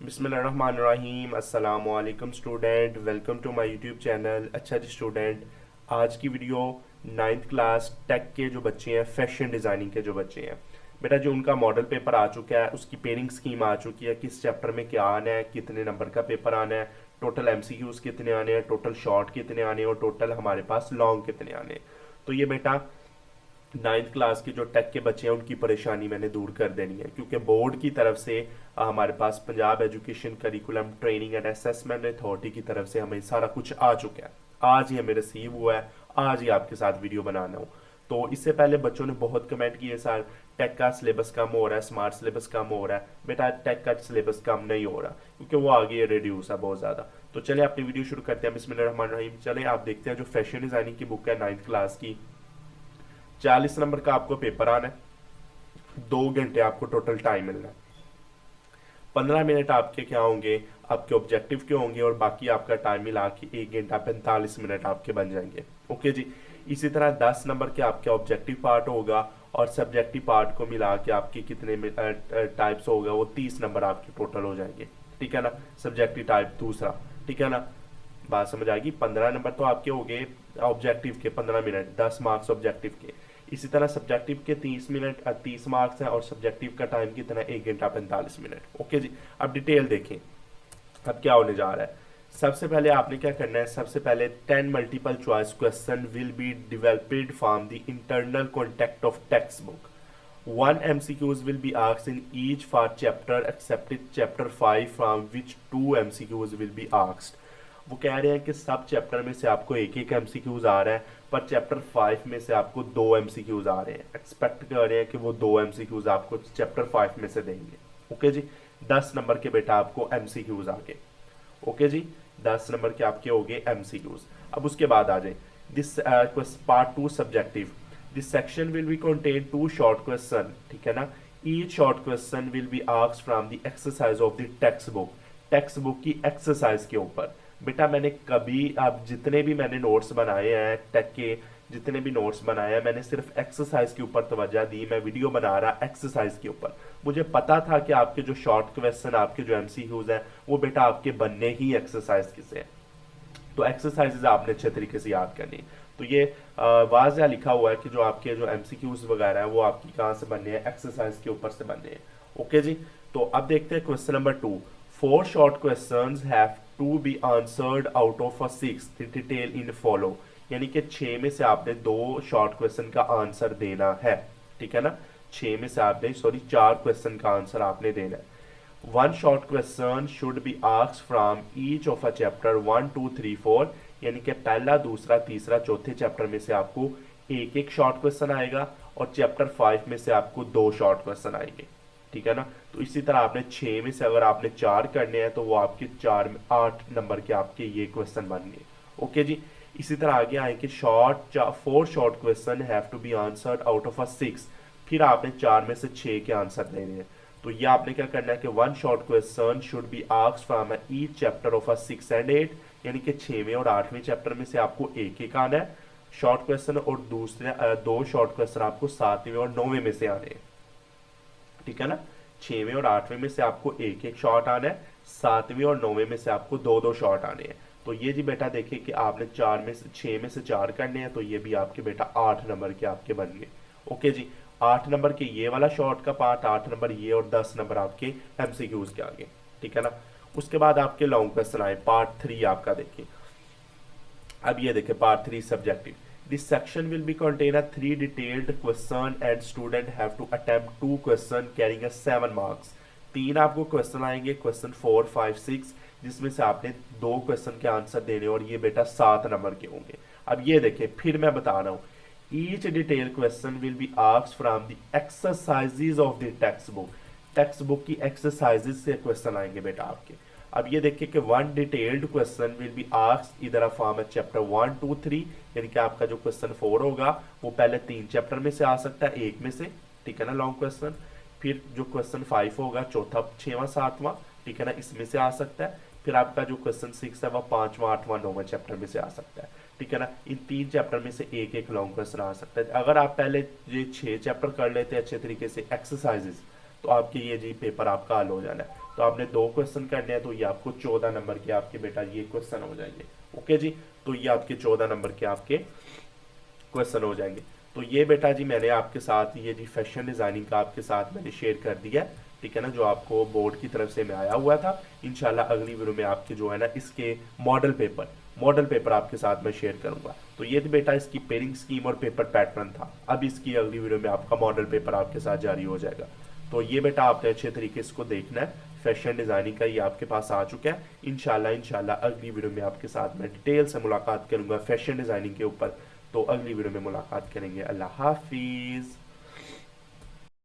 बिस्मिल्लाहिर्रहमानिर्रहीम अस्सलामुअलैकुम student, welcome to my YouTube channel. अच्छा जी स्टूडेंट, आज की वीडियो नाइन्थ क्लास टेक के जो बच्चे हैं, फैशन डिज़ाइनिंग के जो बच्चे हैं बेटा, जो उनका मॉडल पेपर आ चुका है, उसकी पेयरिंग स्कीम आ चुकी है, किस चैप्टर में क्या आना है, कितने नंबर का पेपर आना है, टोटल एमसीक्यूज कितने आने हैं, टोटल शॉर्ट कितने आने हैं और टोटल हमारे पास लॉन्ग कितने आने हैं। तो ये बेटा नाइन्थ क्लास के जो टेक के बच्चे हैं उनकी परेशानी मैंने दूर कर देनी है, क्योंकि बोर्ड की तरफ से हमारे पास Punjab education curriculum training and assessment authority की तरफ से हमें सारा कुछ आ चुका है। आज ही हमें रिसीव हुआ है, आज ही आपके साथ वीडियो बनाना हूँ। तो इससे पहले बच्चों ने बहुत कमेंट किए, सर टेक का सिलेबस कम हो रहा है, स्मार्ट सिलेबस कम हो रहा है। बेटा टेक का सिलेबस कम नहीं हो रहा, क्योंकि वो आगे रिड्यूस है बहुत ज़्यादा। तो चले अपनी वीडियो शुरू करते हैं। बिस्मिल्लाहिर्रहमानिर्रहीम। चले आप देखते हैं जो फैशन डिज़ाइनिंग की बुक है नाइन्थ क्लास की, 40 नंबर का आपको पेपर आना है। 2 घंटे आपको टोटल टाइम मिलना है। 15 मिनट आपके क्या होंगे, आपके ऑब्जेक्टिव के होंगे, और बाकी आपका टाइम मिला के 1 घंटा 45 मिनट आपके बन जाएंगे। ओके जी। इसी तरह 10 नंबर के आपके ऑब्जेक्टिव पार्ट होगा, और सब्जेक्टिव पार्ट को मिला के आपके कितने टाइप्स होगा, वो 30 नंबर आपके टोटल हो जाएंगे। ठीक है ना। सब्जेक्टिव टाइप दूसरा। ठीक है ना। बात समझ आएगी। 15 नंबर तो आपके हो गए ऑब्जेक्टिव के, 15 मिनट, 10 मार्क्स ऑब्जेक्टिव के। इसी तरह सब्जेक्टिव के 30 मिनट 30 मार्क्स हैं, और सब्जेक्टिव का टाइम कितना है, 1 घंटा 45 मिनट। ओके जी। अब डिटेल देखें, अब क्या होने जा रहा है। सबसे पहले आपने क्या करना है, सबसे पहले 10 multiple choice question will be developed from the internal contact of text book. One MCQs will be asked in each for chapter except chapter 5 from which 2 MCQs will be asked। वो कह रहे हैं कि सब चैप्टर में से आपको एक एक एमसीक्यूज आ रहा है, पर चैप्टर 5 में से आपको 2 एमसीक्यूज आ रहे हैं। एक्सपेक्ट कर रहे हैं कि वो 2 एमसीक्यूज आपको चैप्टर 5 में से देंगे। ओके जी। 10 नंबर के बेटा आपको एमसीक्यूज आ गए। ओके जी। 10 नंबर के आपके हो गए एमसीक्यूज। अब उसके बाद आ जाए this part 2 subjective. This section will be contain 2 short question. ठीक है ना। Each short question will be asked from the exercise of the text book. Text book की एक्सरसाइज के ऊपर। बेटा मैंने कभी, अब जितने भी मैंने नोट्स बनाए हैं टेक के, जितने भी नोट्स बनाए हैं, मैंने सिर्फ एक्सरसाइज के ऊपर तवज्जो दी। मैं वीडियो बना रहा एक्सरसाइज के ऊपर। मुझे पता था कि आपके जो शॉर्ट क्वेश्चन, आपके जो एमसीक्यूज हैं, वो बेटा आपके बनने ही एक्सरसाइज के से हैं। तो एक्सरसाइजेज आपने अच्छे तरीके से याद करनी। तो ये वाज़ह लिखा हुआ है कि जो आपके जो एमसीक्यूज वगैरह है वो आपकी कहाँ से बनने हैं, एक्सरसाइज के ऊपर से बनने हैं। ओके जी। तो अब देखते हैं question number 2। 4 short questions have to be answered out of 6 detail in follow. यानी कि 6 में से आपने 2 शॉर्ट क्वेश्चन का आंसर देना है। ठीक है ना। 6 में से आपने, सॉरी, 4 क्वेश्चन का आंसर आपने देना है। One short question should be asked from each of a chapter 1, 2, 3, 4। यानी कि पहला, दूसरा, तीसरा, चौथे चैप्टर में से आपको एक एक शॉर्ट क्वेश्चन आएगा, और चैप्टर 5 में से आपको 2 शॉर्ट क्वेश्चन आएंगे। ठीक है ना। तो इसी तरह आपने 6 में से अगर आपने 4 करने हैं, तो वो आपके 8 नंबर के आपके ये क्वेश्चन बन गए। ओके जी। इसी तरह आगे आए कि 4 short question have to be answered out of 6। फिर आपने 4 में से 6 के आंसर देने हैं। तो ये आपने क्या करना है कि 1 short question should be asked from each chapter of 6 and 8। यानी कि 6वें और 8वें चैप्टर में से आपको एक एक आना है शॉर्ट क्वेश्चन, और दूसरे 2 शॉर्ट क्वेश्चन आपको 7वें और 9वें में से आने हैं। ठीक है ना। 6वें और 8वें में से आपको एक एक शॉर्ट आना है, 7वें और 9वें में से आपको 2 2 शॉर्ट आने हैं। तो ये जी बेटा देखिए कि आपने 6 में से 4 करने हैं, तो ये भी आपके बेटा 8 नंबर के आपके बन गए। ओके जी। 8 नंबर के ये वाला शॉर्ट का पार्ट, 8 नंबर ये, और 10 नंबर आपके एमसीक्यूज के आगे। ठीक है ना। उसके बाद आपके लॉन्ग क्वेश्चन आए, पार्ट 3 आपका देखिए। अब ये देखें part 3 subjective. This section will be contain a 3 detailed question and student have to attempt 2 question carrying 7 marks. 3 आपको क्वेश्चन आएंगे, क्वेश्चन 4, 5, 6, जिसमें से आपने 2 क्वेश्चन के आंसर देने, और ये बेटा 7 नंबर के होंगे। अब ये देखें, फिर मैं बता रहा हूँ, each detail question will be asked from the exercises of the text book. Text book की एक्सरसाइजेज से क्वेश्चन आएंगे बेटा आपके। अब ये देखिए कि 1 detailed question will be asked इधर फ्रॉम चैप्टर 1, 2, 3। यानी कि आपका जो क्वेश्चन 4 होगा वो पहले 3 चैप्टर में से आ सकता है, एक में से। ठीक है ना, लॉन्ग क्वेश्चन। फिर जो क्वेश्चन 5 होगा, चौथा, 6वां, 7वां, ठीक है ना, इसमें से आ सकता है। फिर आपका जो क्वेश्चन 6 है वह 5वां, 8वां, 9वां चैप्टर में से आ सकता है। ठीक है ना। इन 3 चैप्टर में से एक एक लॉन्ग क्वेश्चन आ सकता है। अगर आप पहले ये 6 चैप्टर कर लेते हैं अच्छे तरीके से एक्सरसाइजेस, तो आपके ये जी पेपर आपका हल हो जाना है। तो आपने 2 क्वेश्चन करने हैं, तो ये आपको 14 नंबर के आपके बेटा ये क्वेश्चन हो जाएंगे। ओके जी, तो ये आपके 14 नंबर के आपके क्वेश्चन हो जाएंगे। तो ये बेटा जी मैंने आपके साथ ये जी फैशन डिज़ाइनिंग का आपके साथ मैंने शेयर कर दिया है, ठीक है ना, जो आपको बोर्ड की तरफ से मैं आया हुआ था। इंशाल्लाह अगली वीडियो में आपके जो है ना इसके मॉडल पेपर आपके साथ मैं शेयर करूंगा। तो ये तो बेटा इसकी पेयरिंग स्कीम और पेपर पैटर्न था। अब इसकी अगली वीडियो में आपका मॉडल पेपर आपके साथ जारी हो जाएगा। तो ये बेटा आपने अच्छे तरीके से इसको देखना है। फैशन डिज़ाइनिंग का ये आपके पास आ चुका है। इंशाल्लाह अगली वीडियो में आपके साथ मैं डिटेल से मुलाकात करूंगा फैशन डिज़ाइनिंग के ऊपर। तो अगली वीडियो में मुलाकात करेंगे। अल्लाह हाफिज़।